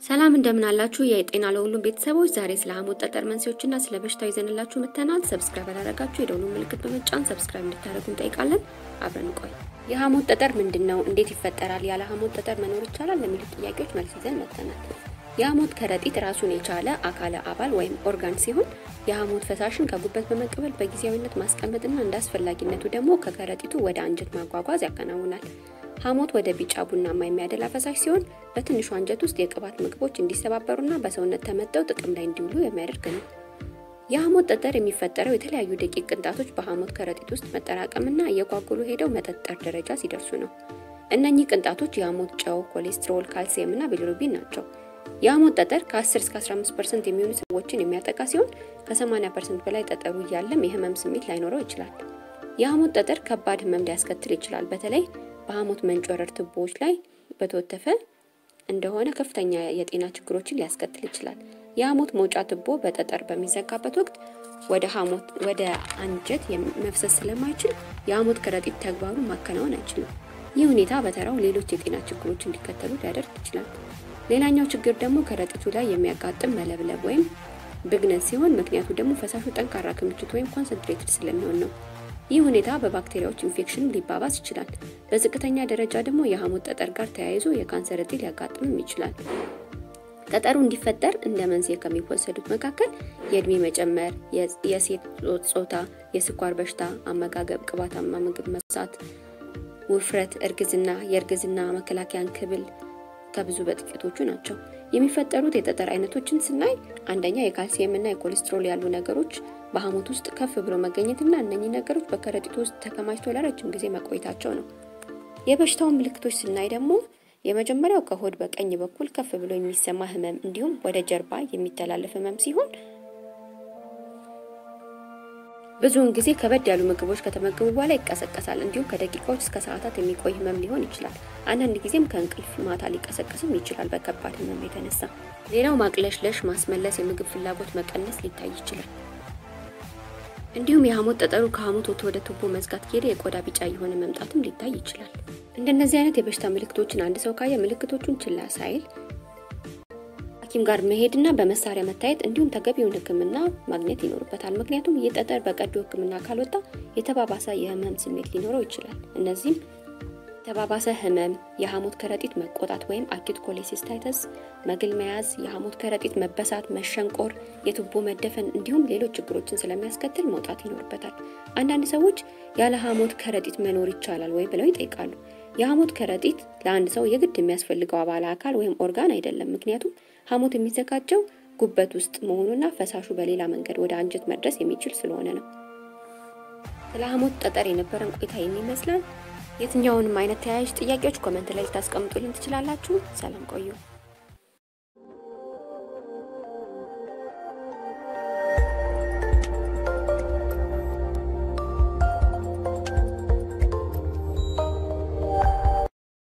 ሰላም እንደምን አላችሁ የጤና ለሁሉም ቤተሰቦች ዛሬ ስለ ሐሞት ጠጠር መንስኤዎችና ስለ በሽታው ይዘንላችሁ መተናል ሰብስክራይብ ያላደረጋችሁ የደወሉን ምልክት በመጫን ሰብስክራይብ እንድታደርጉ እንጠይቃለን አብረን ቆይ የሐሞት ጠጠር ምንድነው እንዴት ይፈጠራል ያለ ሐሞት ጠጠር መኖር ይቻላል ለሚሉ ጥያቄዎች መልስ ይዘን መተናል የሐሞት ከረጢት ራሱን የቻለ አካለ አባል ወይም ኦርጋን ሲሆን የሐሞት ፈሳሽን ከጉበት በመቀበል በጊዜያዊነት ማስቀመጥና እንዳስፈላጊነቱ ደግሞ ከከረጢቱ ወደ አንጀት ማጓጓዝ ያከናውናል ሐሞት ወደ ቢጫ ቡናማ የሚያደላ ፈሳሽ ሲሆን በትንሹ አንጀት ውስጥ የቅባት ምግቦች እንዲሰባበሩና በሰውነት ተመተው ጥቅም ላይ እንዲውሉ የሚያደርግ ነው። የሐሞት ጠጠር የሚፈጠረው የተለያዩ ደቂቅ ቅንጣቶች በሐሞት ከረጢት ውስጥ መጠራቀምና እየጓጉሉ ሄደው መጠጠር ደረጃ ሲደርሱ ነው። እነኚህ ቅንጣቶች የሐሞት ጨው፣ ኮሌስትሮል፣ ካልሲየም እና ቢሊሩቢን ናቸው። የሐሞት ጠጠር ከ10 እስከ 15% የሚሆኑ ሰዎችን የሚያጠቃ ሲሆን ከ80% በላይ ጠጠሩ እያለም የህመም ስሜት ላይኖረው ይችላል። የሐሞት ጠጠር ከባድ ህመም ሊያስከትል ይችላል። በተለይ በሐሞት መንጮረር ቱቦዎች ላይ በተወተፈ እንደሆነ ከፍተኛ የጤና ችግሮችን ሊያስከትል ይችላል። የሐሞት መውጫ ቱቦ በጠጠር በሚዘጋበት ወቅት ወደ አንጀት መፍሰስ ስለማይችል የሐሞት ከረጢት ተግባሩን ማከናወን አይችልም። ይህ ሁኔታ በተራው ሌሎች የጤና ችግሮች እንዲከተሉ ሊያደርግ ይችላል። ሌላኛው ችግር ደግሞ ከረጢቱ ላይ የሚያጋጥም መለብለብ ወይም ብግነት ሲሆን ምክንያቱ ደግሞ ፈሳሹ ጠንካራ ክምችት ወይም ኮንሰንትሬትድ ስለሚሆን ነው። ይህ ሁኔታ በባክቴሪያዎች ኢንፌክሽን ሊባባስ ይችላል። በዝቅተኛ ደረጃ ደግሞ የሐሞት ጠጠር ጋር ተያይዞ የካንሰር እጢ ሊያጋጥም ይችላል። ጠጠሩ እንዲፈጠር እንደ መንስኤ ከሚወሰዱት መካከል የእድሜ መጨመር፣ የሴት ጾታ፣ የስኳር በሽታ፣ አመጋገብ፣ ቅባታማ ምግብ መብዛት፣ ውፍረት፣ እርግዝና፣ የእርግዝና መከላከያ እንክብል ከብዙ በጥቂቶቹ ናቸው። የሚፈጠሩት የጠጠር አይነቶችን ስናይ አንደኛ የካልሲየም እና የኮሌስትሮል ያሉ ነገሮች በሐሞት ውስጥ ከፍ ብሎ መገኘትና እነኚህ ነገሮች በከረጢቱ ውስጥ ተከማችተው ለረጅም ጊዜ መቆየታቸው ነው። የበሽታው ምልክቶች ስናይ ደግሞ የመጀመሪያው ከሆድ በቀኝ በኩል ከፍ ብሎ የሚሰማ ህመም እንዲሁም ወደ ጀርባ የሚተላለፍ ህመም ሲሆን ብዙውን ጊዜ ከበድ ያሉ ምግቦች ከተመገቡ በኋላ ይቀሰቀሳል እንዲሁም ከደቂቃዎች እስከ ሰዓታት የሚቆይ ህመም ሊሆን ይችላል። አንዳንድ ጊዜም ከእንቅልፍ ማታ ሊቀሰቀስም ይችላል በከባድ ህመም የተነሳ። ሌላው ማቅለሽለሽ፣ ማስመለስ፣ የምግብ ፍላጎት መቀነስ ሊታይ ይችላል። እንዲሁም የሐሞት ጠጠሩ ከሐሞት ወደ ቱቦ መዝጋት ከሄደ የቆዳ ቢጫ የሆነ መምጣትም ሊታይ ይችላል። እንደነዚህ አይነት የበሽታ ምልክቶችን አንድ ሰው ካየ ምልክቶቹን ችላ ሳይል ሐኪም ጋር መሄድና በመሳሪያ መታየት እንዲሁም ተገቢውን ህክምና ማግኘት ይኖርበታል። ምክንያቱም የጠጠር በቀዶ ህክምና ካልወጣ የተባባሰ የህመም ስሜት ሊኖረው ይችላል። እነዚህም ተባባሰ ህመም፣ የሐሞት ከረጢት መቆጣት ወይም አኪዩት ኮሌሲስታይተስ፣ መግል መያዝ፣ የሐሞት ከረጢት መበሳት፣ መሸንቆር፣ የቱቦ መደፈን እንዲሁም ሌሎች ችግሮችን ስለሚያስከትል መውጣት ይኖርበታል። አንዳንድ ሰዎች ያለ ሐሞት ከረጢት መኖር ይቻላል ወይ ብለው ይጠይቃሉ። የሐሞት ከረጢት ለአንድ ሰው የግድ የሚያስፈልገው አባል አካል ወይም ኦርጋን አይደለም። ምክንያቱም ሐሞት የሚዘጋጀው ጉበት ውስጥ መሆኑና ፈሳሹ በሌላ መንገድ ወደ አንጀት መድረስ የሚችል ስለሆነ ነው። ስለ ሐሞት ጠጠር የነበረን ቆይታ ይመስላል። የትኛውንም አይነት ተያያዥ ጥያቄዎች ኮሜንት ላይ ታስቀምጡልን ትችላላችሁ። ሰላም ቆዩ።